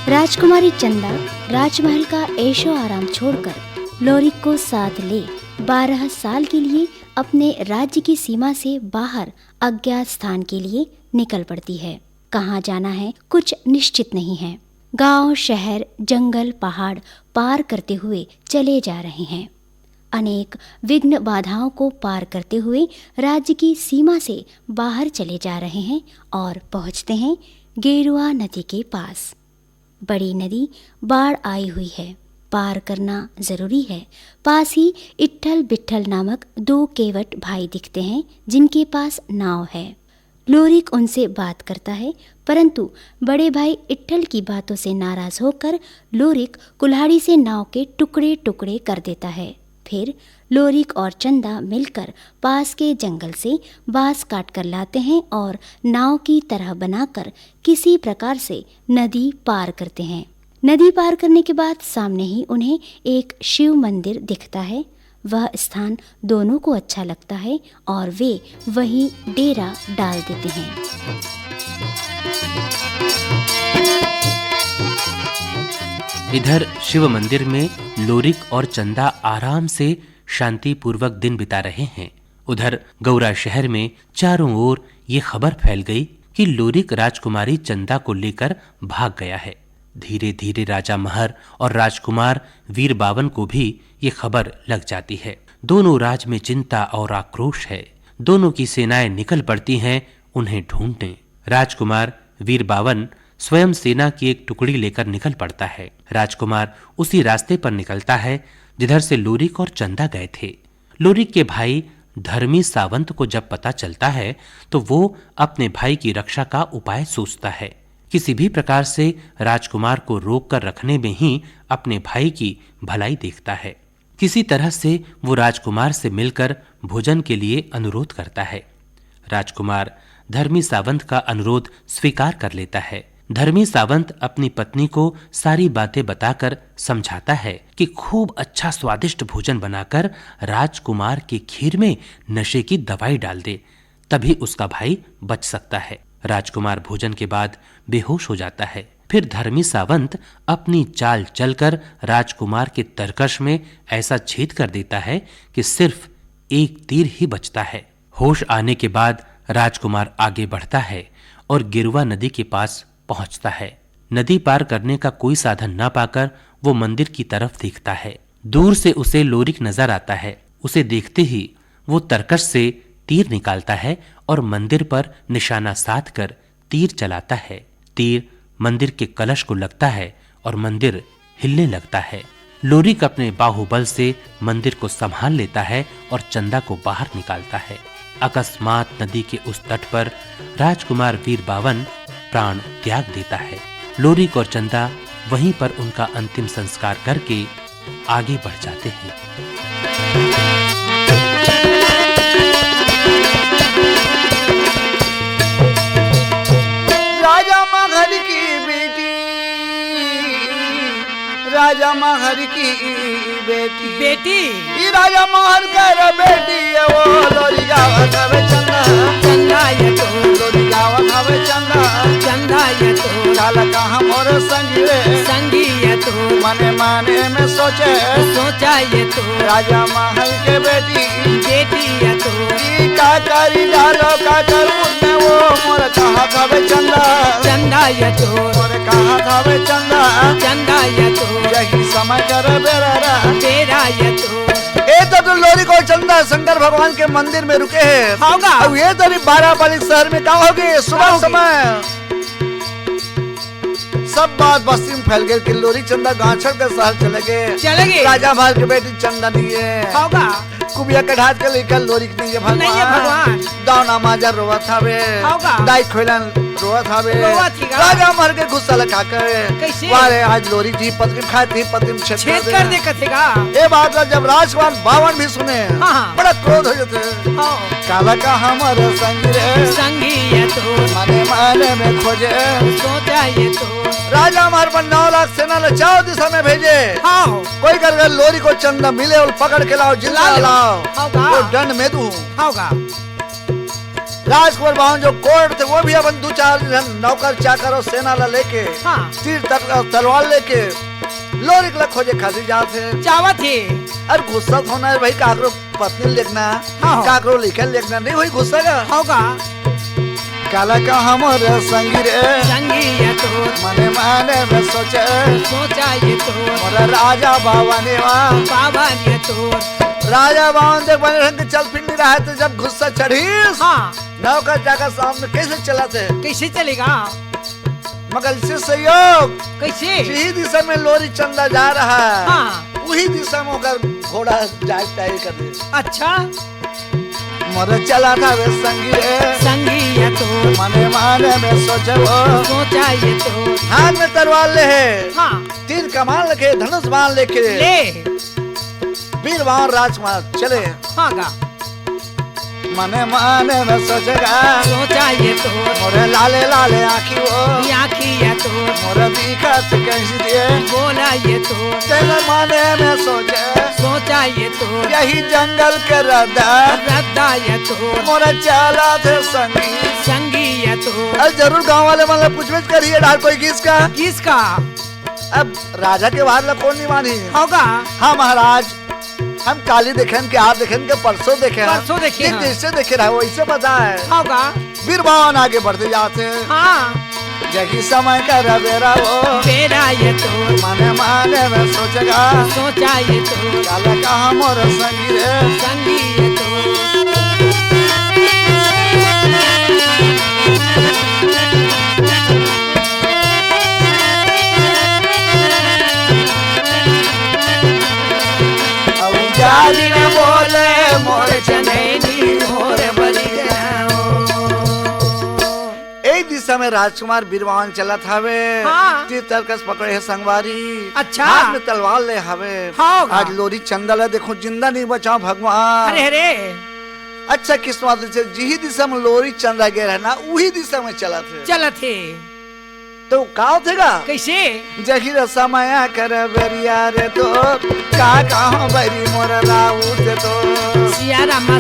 राजकुमारी चंदा राजमहल का ऐशो आराम छोड़कर लोरिक को साथ ले 12 साल के लिए अपने राज्य की सीमा से बाहर अज्ञात स्थान के लिए निकल पड़ती है। कहाँ जाना है कुछ निश्चित नहीं है। गांव, शहर, जंगल, पहाड़ पार करते हुए चले जा रहे हैं। अनेक विघ्न बाधाओं को पार करते हुए राज्य की सीमा से बाहर चले जा रहे हैं और पहुंचते हैं गेरुआ नदी के पास। बड़ी नदी बाढ़ आई हुई है, पार करना जरूरी है। पास ही इट्ठल बिट्ठल नामक 2 केवट भाई दिखते हैं जिनके पास नाव है। लोरिक उनसे बात करता है, परंतु बड़े भाई इट्ठल की बातों से नाराज होकर लोरिक कुल्हाड़ी से नाव के टुकड़े टुकड़े कर देता है। फिर लोरिक और चंदा मिलकर पास के जंगल से बांस काट कर लाते हैं और नाव की तरह बनाकर किसी प्रकार से नदी पार करते हैं। नदी पार करने के बाद सामने ही उन्हें एक शिव मंदिर दिखता है। वह स्थान दोनों को अच्छा लगता है और वे वहीं डेरा डाल देते हैं। इधर शिव मंदिर में लोरिक और चंदा आराम से शांति पूर्वक दिन बिता रहे हैं। उधर गौरा शहर में चारों ओर ये खबर फैल गई कि लोरिक राजकुमारी चंदा को लेकर भाग गया है। धीरे धीरे राजा महर और राजकुमार वीर बावन को भी ये खबर लग जाती है। दोनों राज में चिंता और आक्रोश है। दोनों की सेनाएं निकल पड़ती हैं उन्हें ढूंढने। राजकुमार वीर बावन स्वयं सेना की एक टुकड़ी लेकर निकल पड़ता है। राजकुमार उसी रास्ते पर निकलता है जिधर से लोरिक और चंदा गए थे। लोरिक के भाई धर्मी सावंत को जब पता चलता है तो वो अपने भाई की रक्षा का उपाय सोचता है। किसी भी प्रकार से राजकुमार को रोक कर रखने में ही अपने भाई की भलाई देखता है। किसी तरह से वो राजकुमार से मिलकर भोजन के लिए अनुरोध करता है। राजकुमार धर्मी सावंत का अनुरोध स्वीकार कर लेता है। धर्मी सावंत अपनी पत्नी को सारी बातें बताकर समझाता है कि खूब अच्छा स्वादिष्ट भोजन बनाकर राजकुमार के खीर में नशे की दवाई डाल दे, तभी उसका भाई बच सकता है। राजकुमार भोजन के बाद बेहोश हो जाता है। फिर धर्मी सावंत अपनी चाल चलकर राजकुमार के तरकश में ऐसा छेद कर देता है कि सिर्फ एक तीर ही बचता है। होश आने के बाद राजकुमार आगे बढ़ता है और गेरुआ नदी के पास पहुंचता है। नदी पार करने का कोई साधन न पाकर वो मंदिर की तरफ देखता है। दूर से उसे लोरिक नजर आता है। उसे देखते ही वो तरकश से तीर निकालता है और मंदिर पर निशाना साध कर तीर चलाता है। तीर मंदिर के कलश को लगता है और मंदिर हिलने लगता है। लोरिक अपने बाहुबल से मंदिर को संभाल लेता है और चंदा को बाहर निकालता है। अकस्मात नदी के उस तट पर राजकुमार वीर बावन प्राण त्याग देता है। लोरिक और चंदा वहीं पर उनका अंतिम संस्कार करके आगे बढ़ जाते हैं। राजा महर की बेटी, राजा महर की बेटी, ये राजा महर कर बेटी है वो लोरी गावा खावे चंदा, चंदा ये तो लोरी गावा खावे चंदा, चंदा ये तो काला कहाँ मोर संगी ये तो मने माने में सोचा ये तो राजा महल के बेटी ये तो का करी डालो का कर मुझे वो मोर कहाँ खावे चंदा, चंदा ये तो मोर कहाँ खावे चंदा, चंदा ये तो यही समय कर बेरा तेरा ये तो तो लोरिक और चंदा शंकर भगवान के मंदिर में रुके हैं। होगा अब ये तो 12 वाली शहर में कहाँ होगी सुबह समय सब बात बस्ती में फैल गई कि लोरिक चंदा गांव छोड़ कर शहर चले गए। राजा महल के बेटी चंदा नहीं है, होगा कुबिया के ढाट के लेकर लोरिक नहीं है भगवान नहीं है भगवान। दाना माजा रोवा था वे होगा दाई खोलन रोवत हवे रोवत ही गा। राजा मर के गुस्सा लगा कर कैसे? वारे आज लोरी जी पत्नी खाती पत्नी छेद कर दे कथेगा। ये बात ला जब राजकुमार बावन भी सुने हाँ। बड़ा क्रोध हो जाते हाँ। काला का हमर संग रे संगी ये तो मने माने में खोजे सोचा ये तो राजा हमारे पर 9 लाख सेना ले चारों दिशा में भेजे हाँ कोई कर लोरी को चंदा मिले और पकड़ के लाओ जिंदा लाओ होगा। वो दंड में दूं होगा। राजकुमार बावन जो कोर्ट थे वो भी अपन 2-4 नौकर चाकर और सेना ला लेके हाँ। तीर तलवार लेके लोरी के खोजे खातिर जाते चावत ही अरे गुस्सा होना है भाई काकरो पत्नी लिखना हाँ। काकरो लिखल लिखना नहीं वही गुस्सा का होगा। काला का हमर संगी रे संगी ये तो मने माने में सोचे सोचा ये तो मोरा राजा बाबा ने बाबा ये तो राजा बावन देख बने रंग चल फिर नहीं रहा है तो जब गुस्सा चढ़ीस हाँ। नौकर जाकर सामने कैसे चलाते कैसे चलेगा? मगर इससे सहयोग कैसे? यही दिशा में लोरी चंदा जा रहा है हाँ। वही दिशा में होकर घोड़ा जाए तय कर दे अच्छा। मोरे चला था वे संगी रे संगी ये तो मने माने में सोचे वो सोचा ये तो हाथ में तलवार ले है हाँ। तीर कमान लेके धनुष बाण लेके ले वीर बावन राजकुमार चले होगा। मने माने में सोचेगा सोचा ये तो मोरे लाले लाले आँखी वो आँखी ये तो मोरे दिखा से कैसी दिए बोला ये तो तेरे माने में सोचे सोचा ये तो यही जंगल के रद्दा रद्दा ये तो मोरे चला थे संगी संगी ये तो अरे जरूर गांव वाले मतलब पूछताछ करिए डाल कोई किसका किसका? अब राजा के बाहर ला कौन नहीं मानी होगा। हाँ महाराज हम काली देखें के आज देखें के परसों देखे परसों देखे हैं। जैसे देखे रहा वैसे पता है होगा। वीर बावन आगे बढ़ते जाते हैं हाँ। जैसी समय का रवेरा वो तेरा ये तो माने माने में सोचेगा सोचा ये तो काला कहा मोर संगी रे संगी ये तो अब जाली न बोले मोर चनैनी मोर बलियाओ। एक दिशा में राजकुमार बीरवान चला था वे हाँ। तीर तरकस पकड़े है संगवारी अच्छा। हाथ में तलवार ले हवे हाँ। आज लोरी चंदा ला देखो जिंदा नहीं बचाओ भगवान अरे अरे अच्छा किस्मत से जिही दिशा में लोरी चंदा गे रहना उही दिशा में चला थे चला थे तो का होगा कैसे? जही समय कर बेरिया रे तो का कहो बैरी मोर राउत तो सिया रामा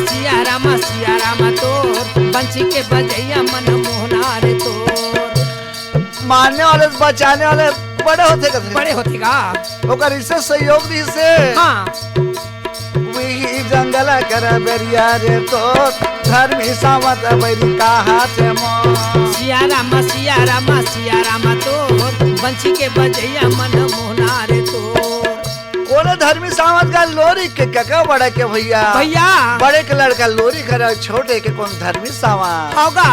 तोर बंसी के बजैया मन मोहना रे तोर मारने वाले से बचाने वाले बड़े होते कथे बड़े होते का। ओकर इससे सहयोग दी से हाँ। वही जंगल कर बेरिया रे तो धर्मी सावत बैरी का हाथ मो सिया रामा तोर बंसी के बजैया मन मोहना रे तोर कोने धर्मी सावत का लोरी के कका बड़े के भैया भैया बड़े के लड़का लोरी करे छोटे के कौन धर्मी सावत होगा।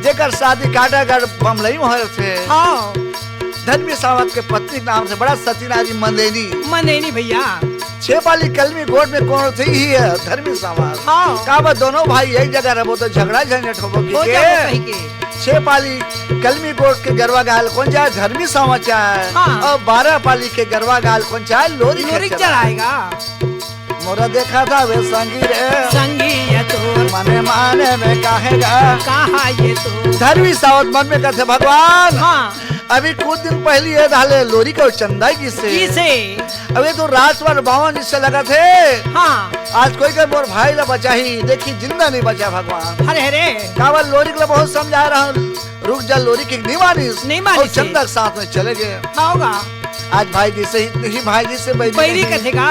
जेकर शादी काटागढ़ बमलई मोहर थे हाँ। धर्मी सावत के पत्नी नाम से बड़ा सतीनारी मंदेनी मनेनी भैया 6 पाली कलमी गोट में कौन थी ही है धर्मी सावत हाँ। का दोनों भाई एक जगह रहो तो झगड़ा झंझट हो हो जाओ कहीं के 6 पाली कलमी गोट के गरवा गाल कौन चाहे धर्मी सावत चाहे हाँ। और 12 पाली के गरवा गाल कौन चाहे लोरी लोरी चढ़ाएगा। मोरा देखा था वे संगी रे संगी ये तो मने माने में कहेगा कहा ये तो धर्मी सावत मन में कहते भगवान हाँ। अभी कुछ दिन पहले ये डाले लोरी को चंदा किससे किसे? अभी तो राजकुमार बावन जिससे लगा थे हाँ। आज कोई का मोर भाई ला बचा ही देखी जिंदा नहीं बचा भगवान अरे अरे कावल लोरी को बहुत समझा रहा हूँ रुक जा लोरी की नहीं मानी और से। चंदा के साथ में चले गए होगा। आज भाई जी से ही भाई जी से बैरी कथेगा।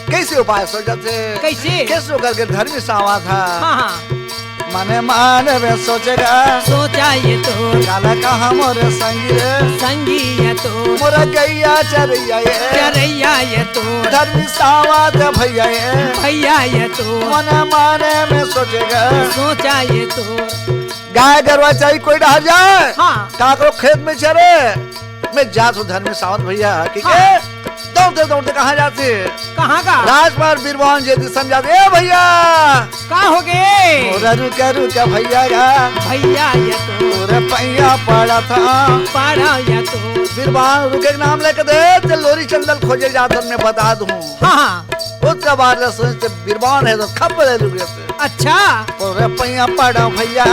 कैसे उपाय सोचते कैसे? कैसे करके धर्मी सावा था हाँ हाँ। मने माने में सोचेगा सोचा ये तो काला कहा मोर संगी रे संगी ये तो मोर गैया चरैया ये चरैया ये तो धर्मी सावा थे भैया ये भैया ये तो मने माने में सोचेगा सोचा ये तो गाय गरवा चाहिए कोई डाल जाए हाँ। काकरो खेत में चरे मैं जात हूँ धर्मी सावत भैया ठीक है दौड़ते दौड़ते कहाँ जाते कहाँ का? राजकुमार बीरवान जी समझाते ए भैया कहाँ हो गए? और तोरा रुका रुका भैया गा भैया या तो तोरे पैया पड़ा था पारा या तो बीरबान रुके के नाम लेके दे ते लोरी चंदल खोजे जात मैं बता दूं हाँ उसके बाद सोचते बीरबान है तो खबर रुके से अच्छा तोरे पैया पड़ा भैया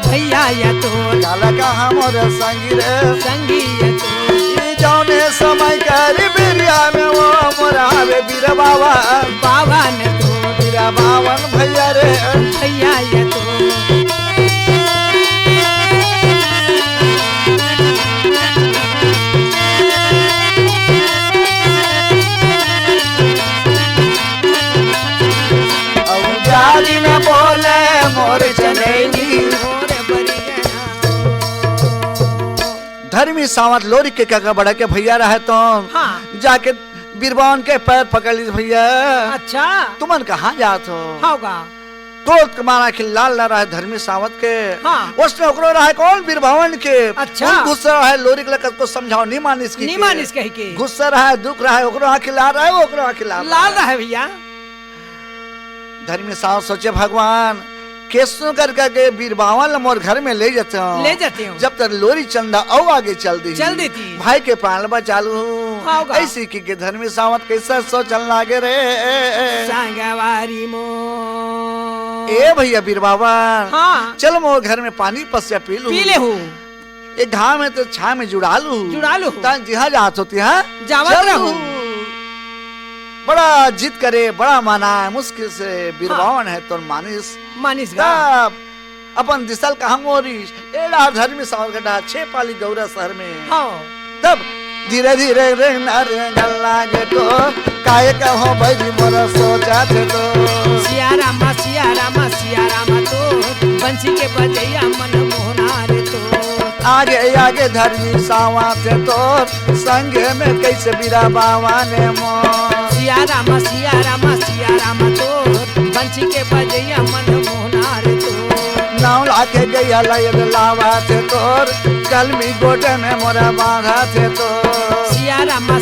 भैया या तो काला का हमरे संगी रे संगी या तो ई जाने समय करी बिरिया में वो मोरा वे बीर बाबा बाबा ने तो बीरा बावन भैया रे भैया या तो जाली में बोले मोर चलेली मोरे बरिया धर्मी सावंत लोरी के काका बड़ा के भैया रहे तो हाँ जाके बीरबान के पैर पकड़ ली भैया अच्छा तुमन कहाँ जात हो होगा तो तुम्हारा खिलाल ना रहे धर्मी सावंत के हाँ उसने ओकरो रहे कौन बीरभावन के अच्छा। उन गुस्सा रहे लोरी के लकत को समझाओ नहीं मानिस की नहीं मानिस कही के गुस्सा रहे दुख रहे ओकरो आँख खिला रहे ओकरो आँख खिला लाल रहा भैया धर्मी सावंत सोचे भगवान कैसो करके बीरबावन मोर घर में ले जाते हो ले जाते हो जब तक लोरी चंदा और आगे चल दी भाई के प्राण बचालू होगा। ऐसी की धर्मी सावंत कैसा सोचल लागे रे सांगवारी मो ए भैया बीरबावन हाँ चल मोर घर में पानी पसिया पी लू पी ले हूँ एक घाव में तो छा में जुड़ा लू जिहा जात होती है जावत रहूं बड़ा जिद करे बड़ा माना मुश्किल से बीरबावन है तो मानिस मानिस तब अपन दिसल कहा मोरिस एड़ा धर्मी सावंत गड्ढा 6 पाली गौरा शहर में हाँ तब धीरे धीरे गल्ला गे तो काय कहो भाई मोर सोचा थे तो सिया रामा तो बंसी के बजैया मन मोहना रे तो आगे आगे धर्मी सावंत तो संगे में कैसे बीरा बाबा ने मोर सिया रामा तो बंसी के बजैया मन मोहना रे तो नाव लाके गया लयद लावा थे तोर कलमी गोटे में मोरा बांधा थे तो सिया रामा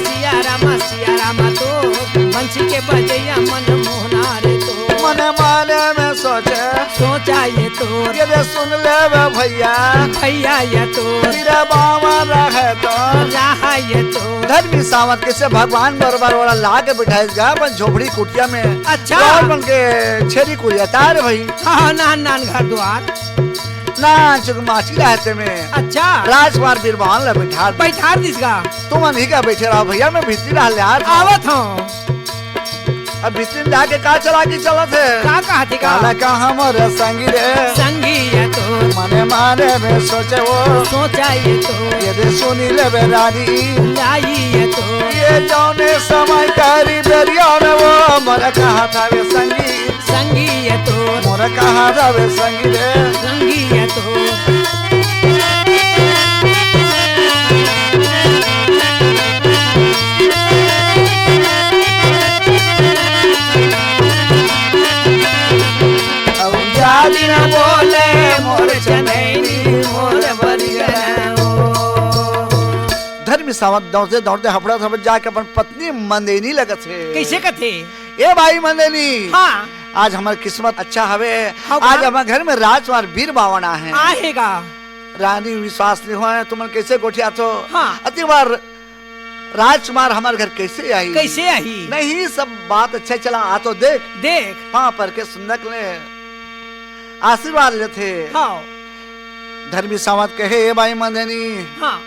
तो बंसी के बजैया मन मोहना रे तो मने माने में सोचा ये तो ये रे सुन ले वे भैया भैया ये तो तेरा बाबा रहे तो रहा ये तो धर्मी सावंत कैसे भगवान बरबार वाला ला के बिठाए गा अपन झोपड़ी कुटिया में अच्छा। और बन के छेरी कुलिया तार भाई हाँ नान घर द्वार ना चुक माची रहते में अच्छा राजकुमार बीरबावन ला बैठा दिसगा तुम नहीं का बैठे रहो भैया मैं भीतरी रह यार आवत हूँ अब भीतरी जाके का चला के चला थे का कहती का काला का हमर संगी रे संगी ये तो मने माने में सोचे वो सोचा ये तो ये दे सुनी ले बेरानी लाई ये तो ये जाने समय करी बेरिया में वो मोर कहा था वे संगी ये तो मोर कहा था वे संगी रे संगी ये तो अब जाली न बोले मोर चनैनी मोर बरिया धर्मी सावंत दौड़ते दौड़ते हफड़ा थपड़ जाके अपन पत्नी मंदेनी लगत है कैसे कथे ए भाई मंदेनी हाँ आज हमार किस्मत अच्छा हवे होगा। आज हमारे घर में राजकुमार बीरबावन है आएगा रानी विश्वास नहीं हुआ है तुमन कैसे गोठिया तो हाँ। अति बार राजकुमार हमारे घर कैसे आई कैसे आई नहीं सब बात अच्छा चला आ तो देख देख हाँ पर के सुंदर ले आशीर्वाद लेते हाँ धर्मी सावंत कहे ए भाई मंदेनी हाँ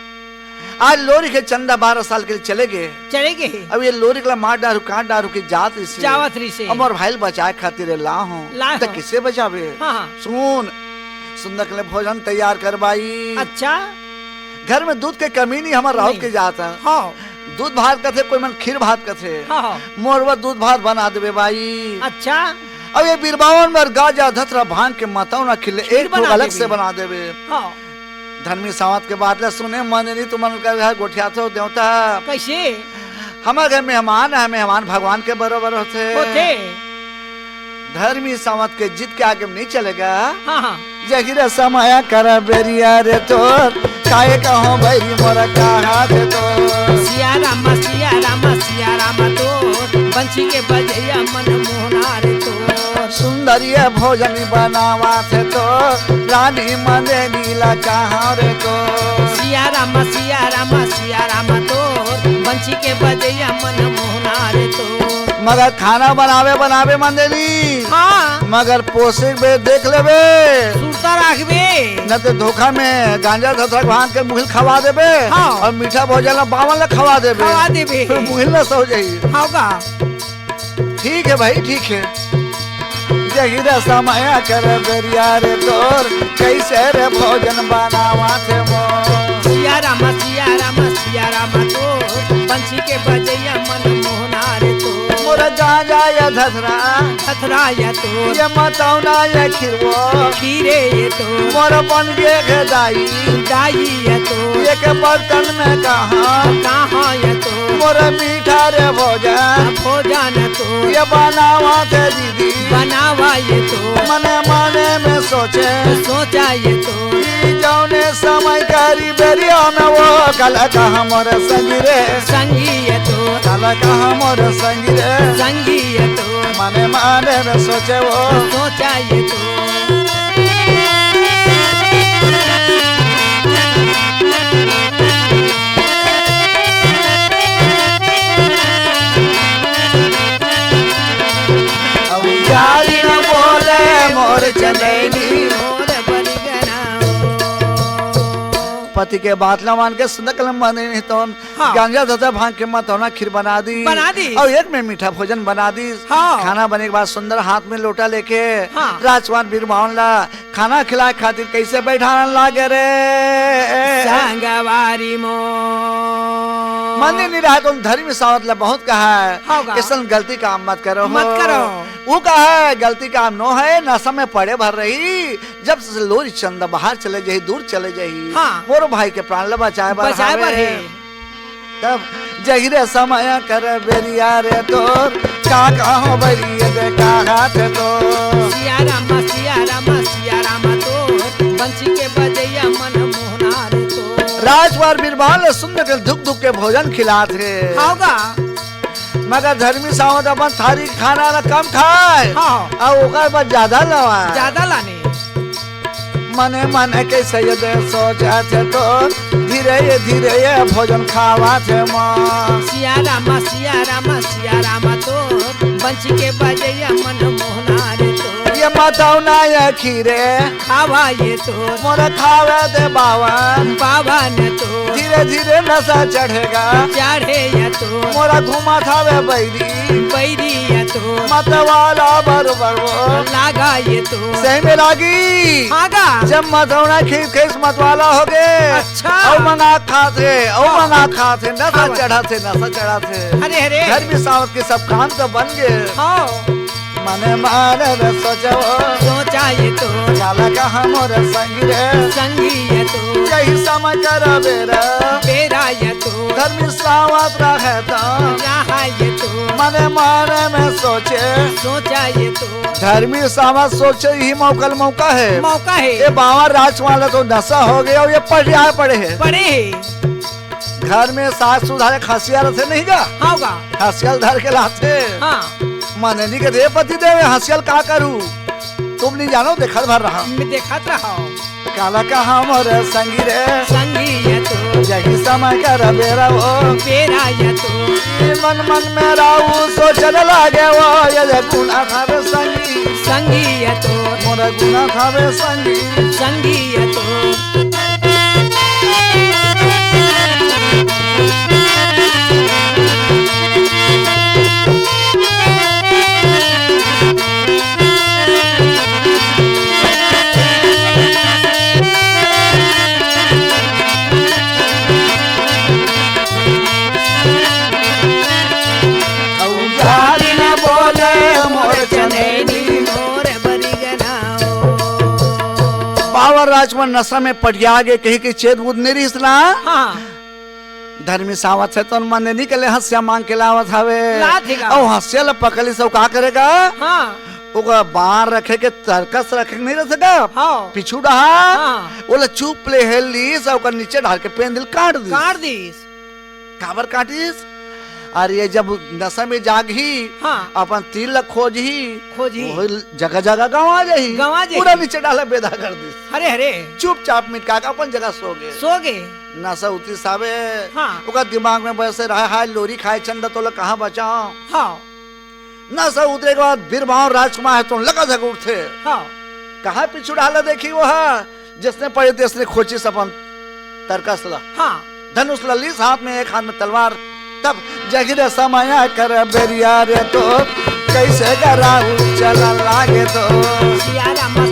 आज लोरी के चंदा 12 साल के लिए चले गए चलेगे अब ये लोरी के मार डारू काट डारू की जात इसे चावतरी से अब और भाई बचाए खातिर ला हूँ ला तो हूं। किसे बचावे हाँ सुन सुंदर के लिए भोजन तैयार करवाई अच्छा घर में दूध के कमी नहीं हमारे राउत के जाता हाँ दूध भात का थे कोई मन खीर भात का थे हाँ मोरवा दूध भात बना देवे भाई अच्छा अब ये बीरबावन बार गाजा धतरा भांग के माताओं ना खिले खीर एक बना अलग देवी। से बना देवे हाँ धर्मी सावंत के बात सुने मन नहीं तुम कर गोठिया तो देवता कैसे हमारे घर मेहमान है मेहमान भगवान के बराबर होते होते धर्मी सावंत के जिद के आगे नहीं चलेगा हाँ हाँ जहिर समय कर बेरिया रे तो काहे कहो बैरी मोर कहा दे तो सिया रामा तो बंसी के बजैया मन मोहना रे तो सुन सुंदर ये भोजन बनावा थे तो रानी मने नीला कहाँ रे तो सिया रामा तोर बंसी के बजैया मन मोहना रे तो मगर खाना बनावे मंदेली हाँ मगर पोसे बे देख लेबे सुरता रखबे न तो धोखा में गांजा धतरक भांग के मुहिल खवा देबे हाँ। और मीठा भोजन बावन ला खवा देबे फिर मुहिल न सो जाई होगा ठीक है भाई ठीक है जहिरा समय कर बेरिया रे तोर कैसे रे भोजन बनावा थे मोर सिया रामा तोर बंसी के बजैया मन मोहना रे तो मोर गांजा या धतरा खतरा या तो ये मतौना ये खिरवो खीरे ये तो मोर बन के दाई दाई या तो एक बर्तन में कहाँ या तो मोर मीठा रे भोजन तो ये बनावा थे दीदी बनावा ये तो मने में सोचा ये तो जौने समय करी बेरिया में वो कल कहा मोर संगी रे संगी ये तो कल कहा मोर संगी रे संगी ये तो मने में सोचे वो सोचा ये तो यारी न बोले मोर चंदेली पति के बात न मान के सुनकल मन नहीं तो हाँ। गांजा धता भांग के मत होना खीर बना दी और एक में मीठा भोजन बना दी हाँ। खाना बने के बाद सुंदर हाथ में लोटा लेके हाँ। राजकुमार बीरबावन ला खाना खिलाए खातिर कैसे बैठाने लागे रे संगवारी मो मन नहीं रहा तुम धर्म सावत ला बहुत कहा होगा। है इसन गलती काम मत करो मत करो। वो कहा है गलती काम नो है नशा में पड़े भर रही जब से लोरी चंदा बाहर चले जाही दूर चले जाही हाँ। मोर भाई के प्राण ला बचाए बड़े तब जहिरे समय कर बेरिया रे तोर का कहो बेरिया दे का हाथ तो सिया रामा तो बंसी के बजैया मन मोहना रे तो राजकुमार बीरबल सुन के धुक धुक के भोजन खिलाते होगा मगर धर्मी सावत अपन थारी खाना ना कम खाए हाँ। और ओकर बाद ज्यादा लवाए ज्यादा लाने मने के सैयद सोचा थे तो धीरे ये भोजन खावा थे माँ सिया रामा तो बंसी के बजैया मन मोहना रे तो ये मतौना ये खीरे खावा ये तो मोर खावे दे बाबा ने तो धीरे नशा चढ़ेगा चढ़े या तो मोरा घुमा थावे बैरी या तो मत वाला बरोबर वो लागा ये तो सही में लागी आगा जब मतौना खीस मत वाला हो गए अच्छा। और मंगा खाते नशा चढ़ाते अरे धर्मी सावत के सब काम तो बन गए हाँ मने सोचा ये तो काला कहा मोर संगी ये तो यही समय कर बेरा ये तो धर्मी सावत रहे तो रहा ये तो मने में सोचा ये तो धर्मी सावत सोचे ही मौका है ये है बाबा राजवाला तो नशा हो गया और ये पड़े हैं बड़े घर में सास सुधारे खसिया रहे नहीं गा होगा हसियल धर के लाते हाँ माने नहीं के दे पति देवे हसियल का करूं तुम नहीं जानो देखत भर रहा मैं देखत रहा काला कहा मोर संगी ये तो यही समय कर बेरा ये तो मन में राऊ सोचने लागे वो ये गुना खावे संगी ये तो मोर गुना खावे संगी ये तो राजकुमार नशा में पटिया गए कहीं की चेत बुद नहीं रही हाँ। धर्मी सावत है तो मन निकले हंसिया मांग के लावत हवे और हंसिया ला पकली सब का करेगा हाँ। ओका बाहर रखे के तरकस रखे नहीं रह सका हाँ। पिछू डहा हाँ। ओला चुप ले हेली सब नीचे ढाल के पेन दिल काट दी काट दीस काबर काटिस और ये जब नशा में जागी हाँ। अपन तीर ला खोजी जगह जगह गंवा जाही पूरा नीचे डाला बेदा कर दी। अरे अरे चुपचाप मिटका के अपन जगह सो गए। नशा उतरी साबे हाँ। ओका दिमाग में बैसे रहा है लोरी खाए चंदा तो कहाँ बचाओ। हाँ। नशा उतरे के बाद बीरबाऊ राजकुमार है तो लगा जग उठे। हाँ। कहाँ पीछू डाला देखी वो है जिसने पड़े देश ने खोची सपन तरकस ला। हाँ। धनुष ललीस हाथ में एक हाथ में तलवार। तब जगिर समाया कर बेरिया रे तो कैसे कराऊ चला लागे तो सिया रामा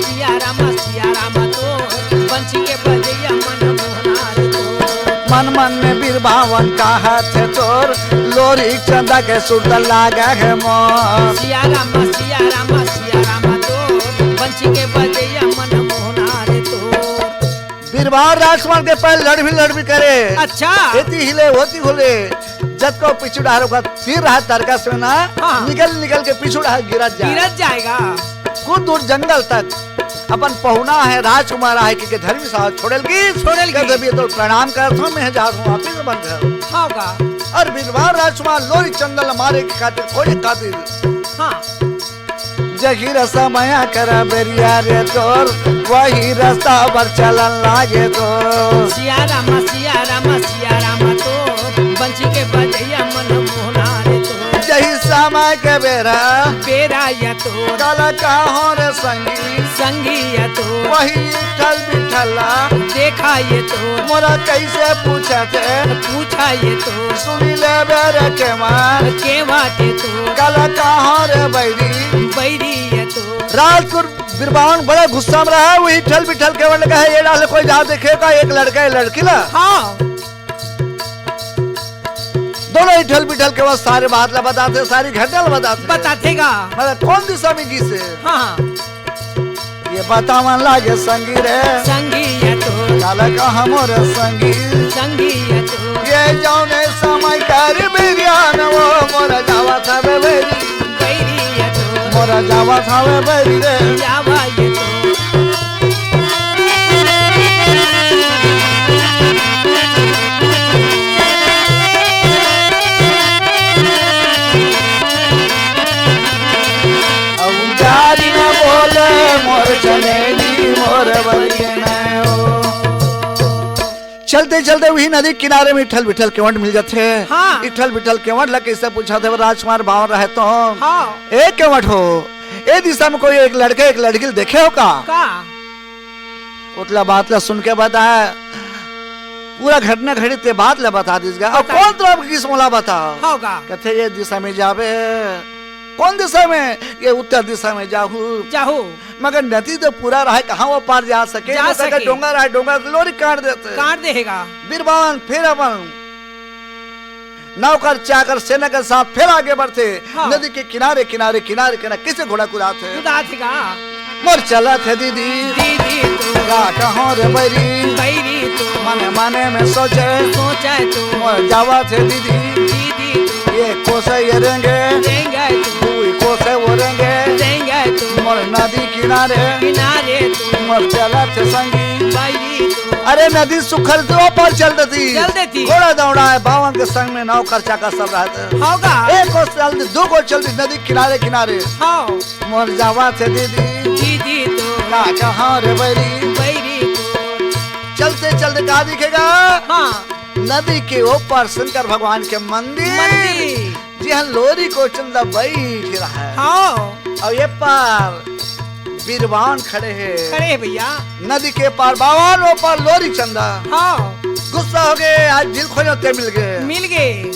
तो बंसी के बजैया मन मोहनार तो मन मन में बीरबावन कहा थे तोर लोरी चंदा के सुरत लागा है मोर। सिया रामा तो बंसी के बजैया मन मोहनार तो बीरबाव राजकुमार के पैर लड़ भी करे। अच्छा एती हिले होती होले जब को पिछू डारो का तीर रहा तरकस में ना। हाँ। निकल के पिछू डार गिरत जाएगा कुछ दूर जंगल तक अपन पहुना है राजकुमार है कि धर्मी साहब छोड़ेलगी तो प्रणाम करता मैं जा रहा हूं वापस बन घर होगा। और बीरबाव राजकुमार लोरी चंदल मारे के खातिर कोई खातिर हाँ। जगीर समय कर बेरिया रे तोर वही रास्ता पर चलन लागे तो सिया रामा तो बंसी के बजैया मन मोहनार तो जही समय के बेरा या तो काला कहो रे संगी या तो वही ठल बिठला देखा ये तो मोरा कैसे पूछा ये तो सुनी ले बेरे के वाटे तो काला कहो रे बैरी ये तो राजपुर बीरबावन बड़ा गुस्सा में रहा। वही ठल बिठल के वर्ण कहे ये डाले कोई जा देखेगा एक लड़का लड़की ला। हाँ। दोनों ही ठल बिठल के बाद सारे बात ला बताते सारी घटना बतातेगा मतलब कौन दिशा में से हाँ। ये बतावन लागे संगी है तो काला का हमोर संगी है तो ये जाने समय कर बिरियान वो मोरा जावा था बेरी है तो मोरा जावा था बेरी रे जावा ये तो चलते चलते वही नदी किनारे में इठल बिठल केवट मिल जाते हैं। हाँ। इठल बिठल केवट लग कैसे पूछा थे राजकुमार बावन रहे तो हाँ। एक केवट हो ए दिशा में कोई एक लड़के एक लड़की देखे हो का उतला बात ला सुन के बताया पूरा घटना घड़ी ते बात ला बता दीजिएगा। और कौन तो आपकी किस मोला बताओ कहते ये दिशा में जावे कौन दिशा में ये उत्तर दिशा में जाहू मगर नदी तो पूरा रहा कहाँ वो पार जा सके डोंगा रहा डोंगा लोरी काट देगा। बीरबावन फिर अपन नौकर चाकर सेना के साथ फिर आगे बढ़ते। हाँ। नदी के किनारे किनारे किनारे किनारे किसे घोड़ा कुदाते मोर चला थे दीदी कहो रे बैरी माने में सोचे मोर जावा थे दीदी ये कोसे ये रेंगे कोसे वो रेंगे मोर नदी किनारे मोर चला थे संगी अरे नदी सुखल तो पर चल देती घोड़ा दौड़ा है बावन के संग में नौ खर्चा का सब रहते एक को चलती दो को चलती नदी किनारे किनारे मोर जावा थे दीदी तो कहाँ रे बैरी चलते चलते कहा दिखेगा नदी के ऊपर शंकर भगवान के मंदिर जहाँ लोरी को चंदा बैठ रहा है। और ये पार बीरबावन खड़े हैं भैया नदी के पार बावन ऊपर लोरी चंदा। गुस्सा हो गए आज दिल खोजते मिल गए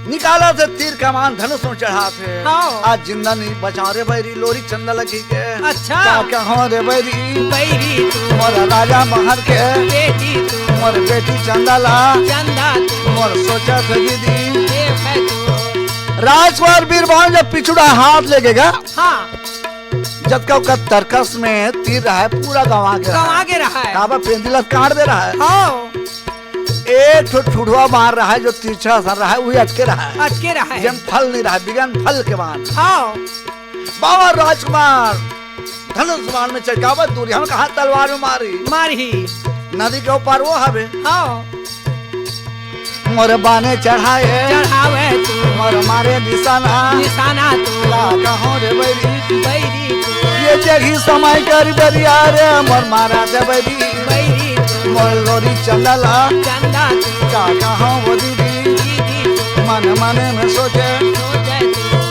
निकाला थे तीर कमान धनुष में चढ़ा थे। आज जिंदा नहीं बचा रे बैरी लोरी चंदा लगी के। अच्छा क्या हो रे बैरी मोर राजा महर के मोर बेटी चंदा ला मोर सोचा थे दीदी राजकुमार बीरबावन जब पिछुड़ा हाथ लगेगा जब का तरकस में तीर रहा है पूरा गंवा के रहा है काबा पेंदिला काट दे रहा है। एक ठुठुआ मार रहा है जो तीसरा सर रहा है वही अटके रहा है जन फल नहीं रहा बिगन फल के बाद बाबा राजकुमार धनुष बाण में चढ़ावा दूरी हम कहा तलवार में मारी मारी नदी के ऊपर वो हवे मोर बाने चढ़ाए चढ़ावे तू मोर मारे निशाना निशाना तू का कहो रे बैरी बैरी तू ये जगी समय कर बरिया रे मोर मारा दे बैरी बैरी तू मोर लोरी चंदला चंदा तू का कहो वो दीदी दीदी तू मन मन में सोचे सोचे तू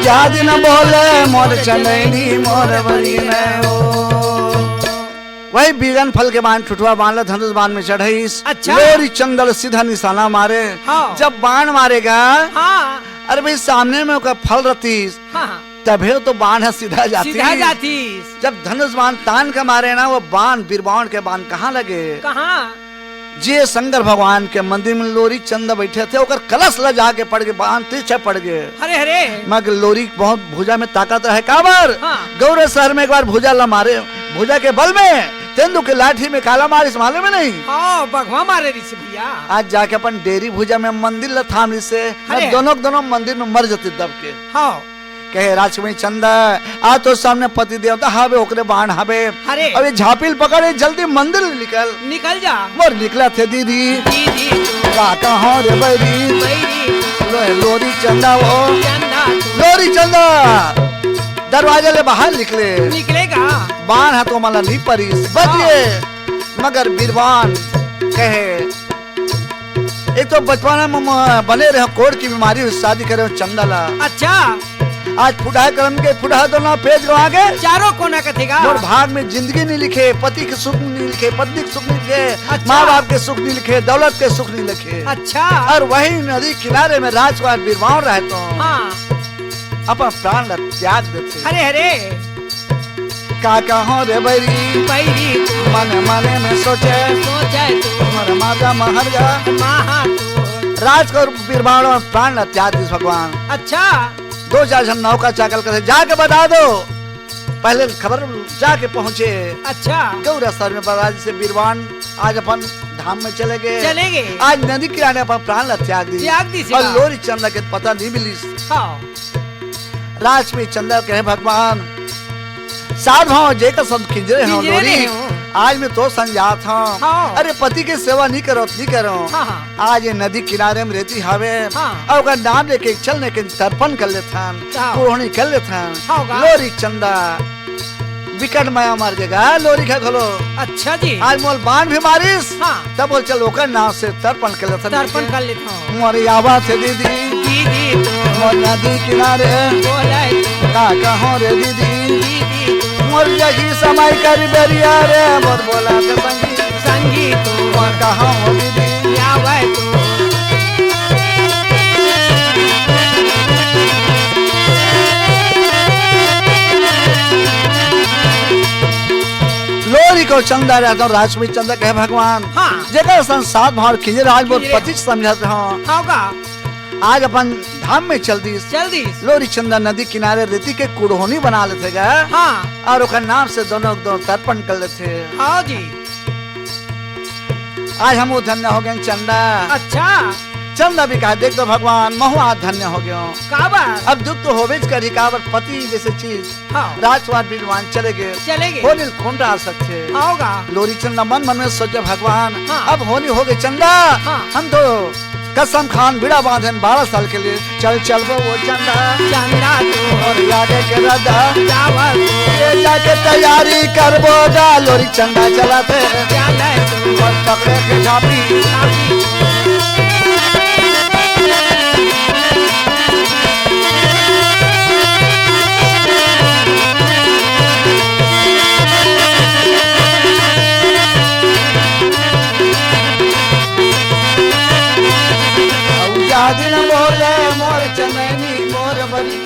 जा दिन बोले मोर चंदैनी मोर बरी ने ओ वही बीगन फल के बाण ठुठुआ बाण धनुष बाण में चढ़ाईस अच्छा। लोरी चंदल सीधा निशाना मारे हाँ। जब बाण मारेगा हाँ अरे भाई सामने में उसका फल रतीस हाँ तभी तो बाण है सीधा जाती सीधा जाती जब धनुष बाण तान के मारे ना वो बाण बीरबाण के बाण कहाँ लगे कहाँ जे शंकर भगवान के मंदिर में लोरी चंद बैठे थे ओकर कलश ल जाके पड़ गए बाण तिरछे पड़ गए हरे हरे मगर लोरी बहुत भुजा में ताकत रहे काबर हाँ। गौरे शहर में एक बार भुजा ला मारे भुजा के बल में तेंदु के लाठी में काला मारे इस मालूम में नहीं हाँ बगवा मारे ऋषि भैया आज जाके अपन डेरी भुजा में मंदिर ला थाम से अरे। दोनों मंदिर में मर जाती दब के हाँ कहे राजकुमारी चंदा आ तो सामने पति देवता हावे ओकरे बाण हावे अरे। अब ये झापिल पकड़े जल्दी मंदिर निकल निकल जा मोर निकला थे दीदी दीदी तू का कहो रे बैरी बैरी तू लोरी चंदा वो चंदा तू लोरी चंदा दरवाजे ले बाहर निकले निकलेगा बाण है तो मला नहीं परिस बचिए मगर बीरबान कहे एक तो बचपन में बने रहे कोर्ट की बीमारी हुई शादी करे चंदला अच्छा आज फुटा करम के फुटा दोनों पेज गवा के चारों कोना कथेगा और भाग में जिंदगी नहीं लिखे पति के सुख नहीं लिखे पत्नी के सुख नहीं लिखे अच्छा। माँ बाप के सुख नहीं लिखे दौलत के सुख नहीं लिखे अच्छा और वही नदी किनारे में राजकुमार बीरबान रहते हाँ अपन प्राण ला त्याग देते हरे हरे का कहो रे बैरी बैरी तू मन मने में सोचे सोचे तू मर माजा महरगा महा तू राजकुमार बीरबान और प्राण ला त्याग दिस भगवान अच्छा 2-4 जन नौका चाकल कर जाके बता दो पहले खबर जाके पहुँचे अच्छा गौरा सर में बराज से बीरबान आज अपन धाम में चले गए चलेंगे आज नदी किनारे अपन प्राण ला त्याग दी त्याग दी और लोरी चंदा के पता नहीं मिली हाँ राजमी चंदा कहे भगवान साध भाव जेकर सब खिंजरे हैं खिंजरे लोरी नहीं हो। आज मैं तो संजात हूँ हाँ। अरे पति की सेवा नहीं करो हाँ, हाँ। आज ये नदी किनारे में रहती हवे हाँ। और उसका नाम लेके चलने के तर्पण कर लेता हाँ। कोहनी कर लेता होगा। लोरी चंदा विकट माया मार देगा लोरी खा खोलो अच्छा जी आज मोल बाण भी मारिस हाँ। तब बोल चल ओकर नाम से तर्पण कर लेता तर्पण कर लेता हूँ मोरी आवाज है दीदी दीदी तू मोर नदी किनारे बोले तू का कहो रे दीदी दीदी तू मोर जगी समय कर बेरिया रे मोर बोला के संगी संगी तू मोर कहो हो दीदी आवे तू लोरी को चंदा रहता हूँ राजमी चंदा कहे भगवान हाँ। जगह संसाद भाव खिंजे आज मोर खिंजरे। पति समझाते हो होगा आज अपन धाम में चल दी जल्दी लोरी चंदा नदी किनारे रेती के कुड़होनी बना लेते गए हाँ और ओकर नाम से दोनों तर्पण कर लेते हाँ जी आज हम धन्य हो गए चंदा अच्छा चंदा भी कहा देख दो भगवान महु आज धन्य हो गयो काबर अब दुख तो होवे करी काबर पति जैसे चीज हाँ राजकुमार विद्वान चले गए चलेंगे होनी कौन डाल सकते होगा लोरी चंदा मन मन में सोचे भगवान हाँ। अब होनी हो गई चंदा हाँ। हम तो कसम खान बिड़ा बांधे 12 साल के लिए चल वो चंदा चंदा तू और आगे के राजा चावल तू ये जाके तैयारी करबो दा लोरी चंदा चलाते चले तू और पकड़े के झापी चाबी दिन बोले मोर चंदनी मोर बरी